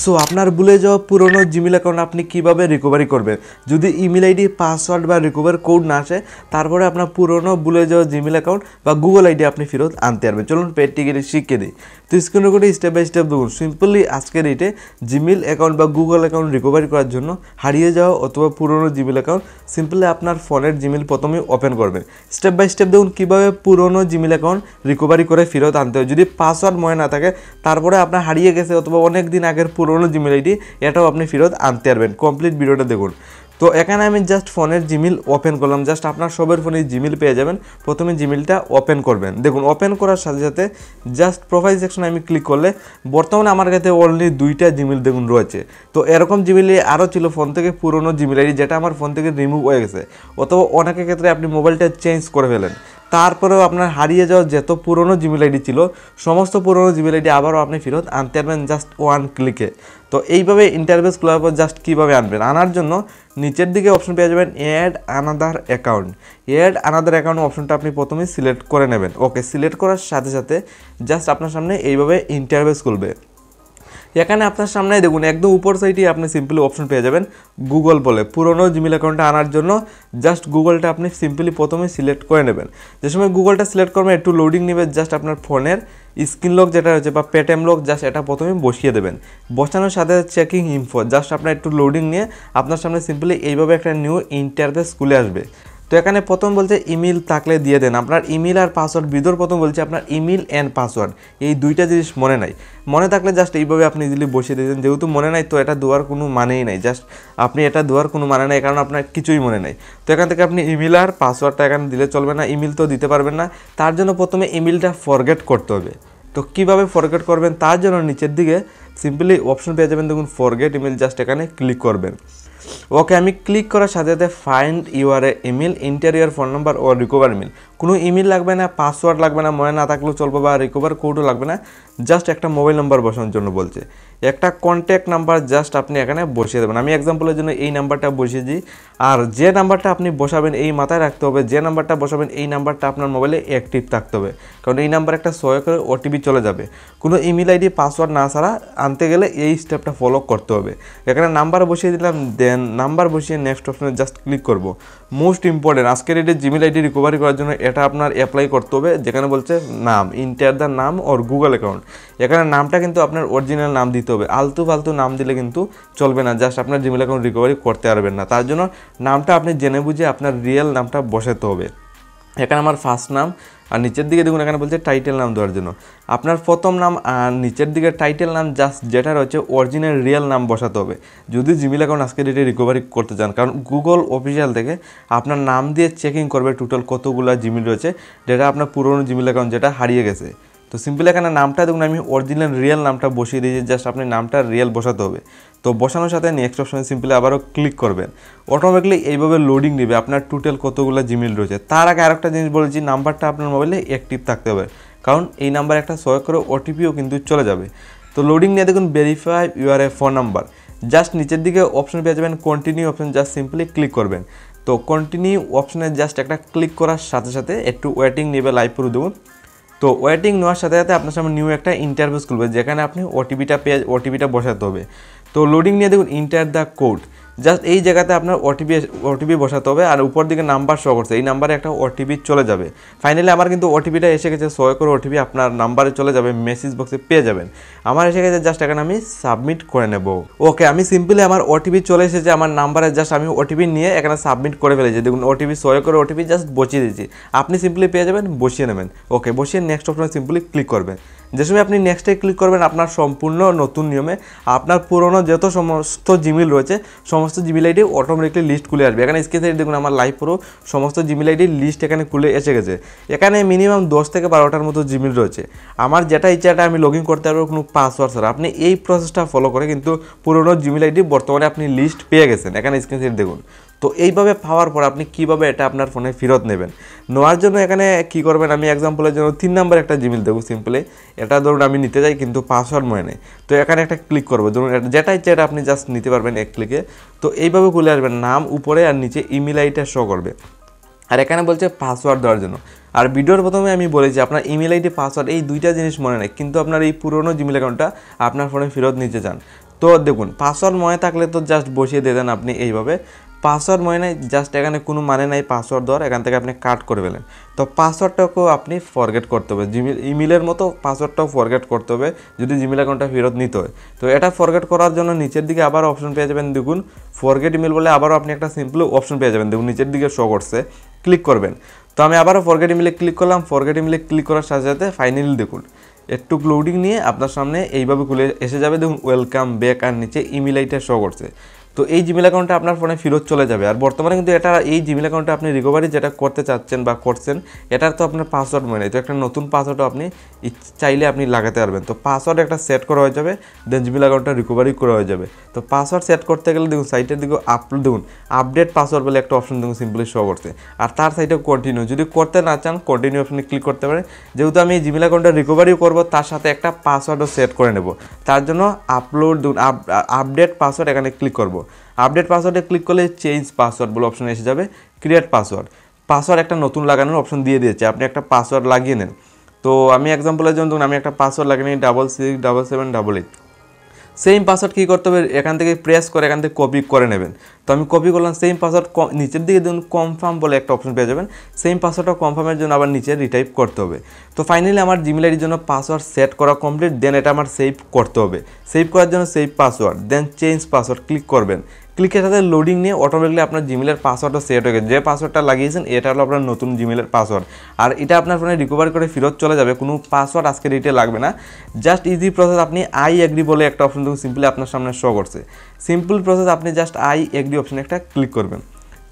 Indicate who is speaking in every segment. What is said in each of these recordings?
Speaker 1: So আপনার ভুলে যাওয়া পুরনো জিমেল অ্যাকাউন্ট আপনি কিভাবে রিকভারি করবেন যদি ইমেল আইডি পাসওয়ার্ড বা রিকভার কোড না আসে তারপরে আপনার পুরনো ভুলে যাওয়া জিমেল অ্যাকাউন্ট বা গুগল আইডি আপনি ফেরত আনতে পারবেন। চলুন প্র্যাকটিক্যালি শিখিয়ে দিই। তো স্ক্রিনে করে স্টেপ বাই স্টেপ দেখুন। সিম্পলি আজকের এইটে জিমেল অ্যাকাউন্ট বা গুগল অ্যাকাউন্ট রিকভারি করার জন্য হারিয়ে যাওয়া অথবা পুরনো জিমেল অ্যাকাউন্ট সিম্পলি আপনার ফোনের জিমেল প্রথমে ওপেন করবেন। স্টেপ বাই স্টেপ দেখুন কীভাবে পুরনো জিমেল অ্যাকাউন্ট রিকভারি করে ফেরত আনতে হয়। যদি পাসওয়ার্ড মনে না থাকে তারপরে আপনার হারিয়ে গেছে অথবা অনেক দিন আগের পুরনো জিমেল আইডি এটাও আপনি ফেরত আনতে পারবেন। কমপ্লিট ভিডিওটা দেখুন। তো এখানে আমি জাস্ট ফোনের জিমেল ওপেন করলাম। জাস্ট আপনার সবের ফোনে জিমেল পেয়ে যাবেন। প্রথমে জিমেলটা ওপেন করবেন। দেখুন ওপেন করার সাথে সাথে জাস্ট প্রোফাইল সেকশনে আমি ক্লিক করলে বর্তমানে আমার কাছে অলরেডি 2টা জিমেল দেখুন রয়েছে। তো এরকম জিমেলে আরও ছিল ফোন থেকে পুরনো জিমেল আইডি যেটা আমার ফোন থেকে রিমুভ হয়ে গেছে, অথবা অনেকের ক্ষেত্রে আপনি মোবাইলটা চেঞ্জ করে ফেলেন, তারপরেও আপনার হারিয়ে যাওয়া যত পুরনো জিমেল আইডি ছিল সমস্ত পুরনো জিমেল আইডি আবারও আপনি ফেরত আনতে পারবেন জাস্ট ওয়ান ক্লিকে। তো এইভাবে ইন্টারফেস খোলার পর জাস্ট কীভাবে আনবেন, আনার জন্য নিচের দিকে অপশন পেয়ে যাবেন add another account. Add another account অপশনটা আপনি প্রথমেই সিলেক্ট করে নেবেন। ওকে, সিলেক্ট করার সাথে সাথে জাস্ট আপনার সামনে এইভাবে ইন্টারফেস খুলবে। এখানে আপনার সামনে দেখুন একদম উপর সাইডে আপনি সিম্পলি অপশন পেয়ে যাবেন গুগল বলে। পুরনো জিমেল অ্যাকাউন্টটা আনার জন্য জাস্ট গুগলটা আপনি সিম্পলি প্রথমে সিলেক্ট করে নেবেন। যে সময় গুগলটা সিলেক্ট করবেন একটু লোডিং নেবে, জাস্ট আপনার ফোনের স্ক্রিন লক যেটা রয়েছে বা পেটিএম লক জাস্ট এটা প্রথমে বসিয়ে দেবেন। বসানোর সাথে চেকিং ইনফো জাস্ট আপনার একটু লোডিং নিয়ে আপনার সামনে সিম্পলি এইভাবে একটা নিউ ইন্টারফেস খুলে আসবে। তো এখানে প্রথম বলছে ইমেল থাকলে দিয়ে দেন। আপনার ইমেল আর পাসওয়ার্ড ভিতর প্রথম বলছে আপনার ইমেল অ্যান্ড পাসওয়ার্ড এই দুইটা জিনিস মনে নাই, মনে থাকলে জাস্ট এইভাবে আপনি ইজিলি বসিয়ে দিয়েছেন। যেহেতু মনে নাই তো এটা দেওয়ার কোনো মানেই নাই, জাস্ট আপনি এটা দেওয়ার কোনো মানে নাই কারণ আপনার কিছুই মনে নাই। তো এখান থেকে আপনি ইমেল আর পাসওয়ার্ডটা এখানে দিলে চলবে না, ইমেল তো দিতে পারবেন না। তার জন্য প্রথমে ইমেলটা ফরগেট করতে হবে। তো কীভাবে ফরগেট করবেন তার জন্য নিচের দিকে সিম্পলি অপশন পেয়ে যাবেন দেখুন ফরগেট ইমেল, জাস্ট এখানে ক্লিক করবেন। ওকে, আমি ক্লিক করার সাথে সাথে find your email enter your phone number ও রিকভার ইমেল। কোনো ইমেল লাগবে না, পাসওয়ার্ড লাগবে না, মনে না থাকলেও চলবে বা রিকভার কোডও লাগবে না, জাস্ট একটা মোবাইল নাম্বার বসানোর জন্য বলছে। একটা কন্ট্যাক্ট নাম্বার জাস্ট আপনি এখানে বসিয়ে দেবেন। আমি এক্সাম্পলের জন্য এই নাম্বারটা বসিয়ে দিই। আর যে নাম্বারটা আপনি বসাবেন এই মাথায় রাখতে হবে, যে নাম্বারটা বসাবেন এই নাম্বারটা আপনার মোবাইলে অ্যাক্টিভ থাকতে হবে, কারণ এই নাম্বার একটা সহায় করে ওটিপি চলে যাবে। কোনো ইমেল আইডি পাসওয়ার্ড না ছাড়া আনতে গেলে এই স্টেপটা ফলো করতে হবে। এখানে নাম্বার বসিয়ে দিলাম, দেন নাম্বার বসিয়ে নেক্সট অপশনে জাস্ট ক্লিক করব। মোস্ট ইম্পর্টেন্ট আজকের এই জিমেল আইডি রিকভারি করার জন্য এটা আপনার অ্যাপ্লাই করতে হবে। যেখানে বলছে নাম ইন্টার দ্য নাম ওর গুগল অ্যাকাউন্ট, এখানে নামটা কিন্তু আপনার অরিজিনাল নাম দিতে হবে। আলতু ফালতু নাম দিলে কিন্তু চলবে না, জাস্ট আপনার জিমেল অ্যাকাউন্ট রিকভারি করতে পারবেন না। তার জন্য নামটা আপনি জেনে বুঝে আপনার রিয়েল নামটা বসাতে হবে। এখানে আমার ফার্স্ট নাম, আর নিচের দিকে দেখুন এখানে বলছে টাইটেল নাম দেওয়ার জন্য আপনার প্রথম নাম আর নিচের দিকে টাইটেল নাম জাস্ট যেটা রয়েছে অরিজিনাল রিয়েল নাম বসাতে হবে যদি জিমেল অ্যাকাউন্ট আজকে ডেটে রিকভারি করতে চান। কারণ গুগল অফিসিয়াল থেকে আপনার নাম দিয়ে চেকিং করবে টোটাল কতগুলো জিমেল রয়েছে যেটা আপনার পুরনো জিমেল অ্যাকাউন্ট যেটা হারিয়ে গেছে। তো সিম্পলি এখানে নামটা দেখুন আমি অরিজিনাল রিয়েল নামটা বসিয়ে দিয়েছি, জাস্ট আপনি নামটা রিয়েল বসাতে হবে। তো বসানোর সাথে নেক্সট অপশনে সিম্পলি আবারও ক্লিক করবেন। অটোমেটিকলি এইভাবে লোডিং নেবে আপনার টোটাল কতগুলো জিমেল রয়েছে। তার আগে আরেকটা জিনিস বলেছি, নাম্বারটা আপনার মোবাইলে অ্যাক্টিভ থাকতে হবে, কারণ এই নাম্বার একটা সহায় করে ওটিপিও কিন্তু চলে যাবে। তো লোডিং নিয়ে দেখুন verify your phone number, just নিচের দিকে অপশন পেয়ে যাবেন continue option, just simply click করবেন। তো কন্টিনিউ অপশনে জাস্ট একটা ক্লিক করার সাথে সাথে একটু ওয়েটিং নেবে লাইভ পুরো দেখুন। তো ওয়েটিং নেওয়ার সাথে সাথে আপনার সামনে নিউ একটা ইন্টারফেস খুলবে যেখানে আপনি ওটিপিটা বসাতে হবে। তো লোডিং নিয়ে দেখুন ইন্টার দ্য কোড, জাস্ট এই জায়গাতে আপনার ওটিপি বসাতে হবে। আর উপর দিকে নাম্বার শো করছে, এই নাম্বারে একটা ওটিপি চলে যাবে। ফাইনালি আমার কিন্তু ওটিপিটা এসে গেছে, সহায় করে ওটিপি আপনার নাম্বারে চলে যাবে, মেসেজ বক্সে পেয়ে যাবেন। আমার এসে গেছে, জাস্ট এখানে আমি সাবমিট করে নেব। ওকে, আমি সিম্পলি আমার ওটিপি চলে এসেছে আমার নাম্বারে, জাস্ট আমি ওটিপি নিয়ে এখানে সাবমিট করে ফেলেছি। দেখুন ওটিপি সহায় করে ওটিপি জাস্ট বসিয়ে দিয়েছি, আপনি সিম্পলি পেয়ে যাবেন, বসিয়ে নেবেন। ওকে, বসিয়ে নেক্সট অপশনে সিম্পলি ক্লিক করবেন। যে সময় আপনি নেক্সটে ক্লিক করবেন আপনার সম্পূর্ণ নতুন নিয়মে আপনার পুরনো যত সমস্ত জিমেল রয়েছে সমস্ত জিমেল আইডি অটোমেটিকলি লিস্ট খুলে আসবে। এখানে স্ক্রিনে দেখুন আমার লাইভ পুরো সমস্ত জিমেল আইডির লিস্ট এখানে খুলে এসে গেছে। এখানে মিনিমাম 10 থেকে 12টার মতো জিমেল রয়েছে। আমার যেটা ইচ্ছা এটা আমি লগ ইন করতে পারবো কোনো পাসওয়ার্ড ছাড়া। আপনি এই প্রসেসটা ফলো করে কিন্তু পুরনো জিমেল আইডি বর্তমানে আপনি লিস্ট পেয়ে গেছেন। এখানে স্ক্রিনে দেখুন। তো এইভাবে পাওয়ার পর আপনি কীভাবে এটা আপনার ফোনে ফেরত নেবেন, নেওয়ার জন্য এখানে কী করবেন, আমি এক্সাম্পলের জন্য 3 নাম্বার একটা জিমেল দেবো। সিম্পলি এটা ধরুন আমি নিতে চাই কিন্তু পাসওয়ার্ড মনে নেই, তো এখানে একটা ক্লিক করবো। ধরুন যেটা ইচ্ছে এটা আপনি জাস্ট নিতে পারবেন এক ক্লিকে। তো এইভাবে খুলে আসবেন, নাম উপরে আর নিচে ইমেল আইডিটা শো করবে। আর এখানে বলছে পাসওয়ার্ড দেওয়ার জন্য। আর ভিডিওর প্রথমে আমি বলেছি আপনার ইমেল আইডি পাসওয়ার্ড এই দুইটা জিনিস মনে নেই, কিন্তু আপনার এই পুরনো জিমেল অ্যাকাউন্টটা আপনার ফোনে ফেরত নিতে চান। তো দেখুন পাসওয়ার্ড মনে থাকলে তো জাস্ট বসিয়ে দিয়ে দেন আপনি এইভাবে। পাসওয়ার্ড মনে নাই, জাস্ট এখানে কোনো মানে নাই পাসওয়ার্ড দেওয়ার, এখান থেকে আপনি কাট করে ফেলেন। তো পাসওয়ার্ডটাকেও আপনি ফরগেট করতে হবে, ইমেলের মতো পাসওয়ার্ডটাও ফরগেট করতে হবে যদি জিমেল অ্যাকাউন্টটা ফেরত নিতে হয়। তো এটা ফরগেট করার জন্য নিচের দিকে আবার অপশন পেয়ে যাবেন, দেখুন ফরগেট ইমেল বলে আবারও আপনি একটা সিম্পল অপশন পেয়ে যাবেন, দেখুন নিচের দিকে শো করছে, ক্লিক করবেন। তো আমি আবারও ফরগেট ইমেলে ক্লিক করলাম, ফরগেট ইমেলে ক্লিক করার সাথে সাথে ফাইনালি দেখুন একটু লোডিং নিয়ে আপনার সামনে এইভাবে খুলে এসে যাবে, দেখুন ওয়েলকাম ব্যাক, আর নিচে ইমেল আইডিটা শো করছে। তো এই জিমেল অ্যাকাউন্টটা আপনার ফোনে ফেরত চলে যাবে। আর বর্তমানে কিন্তু এটা এই জিমেল অ্যাকাউন্টে আপনি রিকভারি যেটা করতে চাচ্ছেন বা করছেন, এটার তো আপনার পাসওয়ার্ড মনে নেই, তো একটা নতুন পাসওয়ার্ডও আপনি চাইলে আপনি লাগাতে পারবেন। তো পাসওয়ার্ড একটা সেট করা হয়ে যাবে, দেন জিমেল অ্যাকাউন্টটা রিকভারি করা হয়ে যাবে। তো পাসওয়ার্ড সেট করতে গেলে দেখুন সাইটের দিকে আপলোড, দেখুন আপডেট পাসওয়ার্ড বলে একটা অপশন দেখুন সিম্পলি শো করছে, আর তার সাইটে কন্টিনিউ, যদি করতে না চান কন্টিনিউ অপশনে ক্লিক করতে পারেন। যেহেতু আমি এই জিমেল অ্যাকাউন্টটা রিকভারিও করবো, তার সাথে একটা পাসওয়ার্ডও সেট করে নেব, তার জন্য আপলোড দেখুন আপডেট পাসওয়ার্ড এখানে ক্লিক করব। আপডেট পাসওয়ার্ডে ক্লিক করলে চেঞ্জ পাসওয়ার্ড বলে অপশন এসে যাবে, ক্রিয়েট পাসওয়ার্ড, পাসওয়ার্ড একটা নতুন লাগানোর অপশন দিয়ে দিয়েছে, আপনি একটা পাসওয়ার্ড লাগিয়ে নেন। তো আমি এক্সাম্পলের জন্য আমি একটা পাসওয়ার্ড লাগিয়ে নিই 667788। সেম পাসওয়ার্ড কী করতে হবে, এখান থেকে প্রেস করে এখান থেকে কপি করে নেবেন। তো আমি কপি করলাম, সেম পাসওয়ার্ড নিচের দিকে দেখুন কনফার্ম বলে একটা অপশন পেয়ে যাবেন, সেম পাসওয়ার্ডটা কনফার্মের জন্য আবার নিচে রিটাইপ করতে হবে। তো ফাইনালি আমার জিমেল আইডির জন্য পাসওয়ার্ড সেট করা কমপ্লিট, দেন এটা আমার সেভ করতে হবে। সেভ করার জন্য সেভ পাসওয়ার্ড, দেন চেঞ্জ পাসওয়ার্ড ক্লিক করবেন। ক্লিকের সাথে লোডিং নিয়ে অটোমেটিকলি আপনার জিমেলের পাসওয়ার্ডটা সেট হয়ে গেছে, যে পাসওয়ার্ডটা লাগিয়েছেন এটা হলো আপনার নতুন জিমেলের পাসওয়ার্ড। আর এটা আপনার ফোনে রিকভার করে ফেরত চলে যাবে, কোনো পাসওয়ার্ড আজকে রিটে লাগবে না, জাস্ট ইজি প্রসেস। আপনি আই এগ্রি বলে একটা অপশন দেখুন সিম্পলি আপনার সামনে শো করছে, সিম্পল প্রসেস, আপনি জাস্ট আই এগ্রি অপশনে একটা ক্লিক করবেন,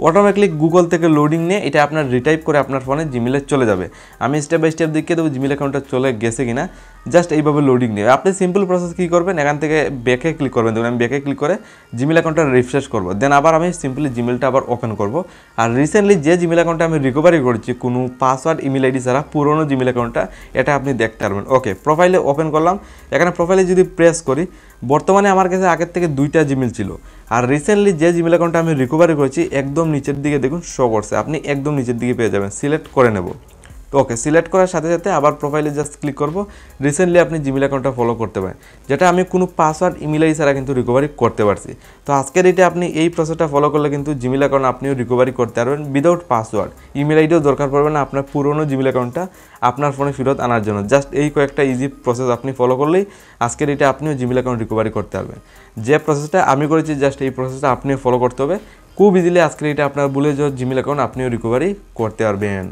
Speaker 1: অটোমেটিকলি গুগল থেকে লোডিং নিয়ে এটা আপনার রিটাইপ করে আপনার ফোনে জিমেলে চলে যাবে। আমি স্টেপ বাই স্টেপ দেখিয়ে দেবো জিমেল অ্যাকাউন্টটা চলে গেছে কিনা, জাস্ট এইভাবে লোডিং নিয়ে আপনি সিম্পল প্রসেস কী করবেন, এখান থেকে ব্যাকে ক্লিক করবেন, দেখুন আমি ব্যাকে ক্লিক করে জিমেল অ্যাকাউন্টটা রিফ্রেশ করবো, দেন আবার আমি সিম্পলি জিমেলটা আবার ওপেন করব। আর রিসেন্টলি যে জিমেল অ্যাকাউন্টটা আমি রিকভারি করেছি কোনো পাসওয়ার্ড ইমেল আইডি ছাড়া, পুরোনো জিমেল অ্যাকাউন্টটা, এটা আপনি দেখতে পারবেন। ওকে, প্রোফাইলে ওপেন করলাম, এখানে প্রোফাইলে যদি প্রেস করি, বর্তমানে আমার কাছে আগের থেকে 2টা জিমেল ছিল, আর রিসেন্টলি যে জিমেল অ্যাকাউন্টটা আমি রিকভারি করেছি একদম নিচের দিকে দেখুন শো করছে, আপনি একদম নিচের দিকে পেয়ে যাবেন, সিলেক্ট করে নেব। তো ওকে, সিলেক্ট করার সাথে সাথে আবার প্রোফাইলে জাস্ট ক্লিক করব, রিসেন্টলি আপনি জিমেল অ্যাকাউন্টটা ফলো করতে পারেন, যেটা আমি কোনো পাসওয়ার্ড ইমেল আইডি ছাড়া কিন্তু রিকভারি করতে পারছি। তো আজকের এটা আপনি এই প্রসেসটা ফলো করলে কিন্তু জিমেল অ্যাকাউন্ট আপনিও রিকভারি করতে পারবেন উইদাউট পাসওয়ার্ড, ইমেল আইডিও দরকার পড়বে না আপনার পুরনো জিমেল অ্যাকাউন্টটা আপনার ফোনে ফেরত আনার জন্য। জাস্ট এই কয়েকটা ইজি প্রসেস আপনি ফলো করলেই আজকের এটা আপনিও জিমেল অ্যাকাউন্ট রিকভারি করতে পারবেন। যে প্রসেসটা আমি করেছি জাস্ট এই প্রসেসটা আপনিও ফলো করতে হবে, খুব ইজিলি আজকের এটা আপনার ভুলে যাওয়া জিমেল অ্যাকাউন্ট আপনিও রিকভারি করতে পারবেন।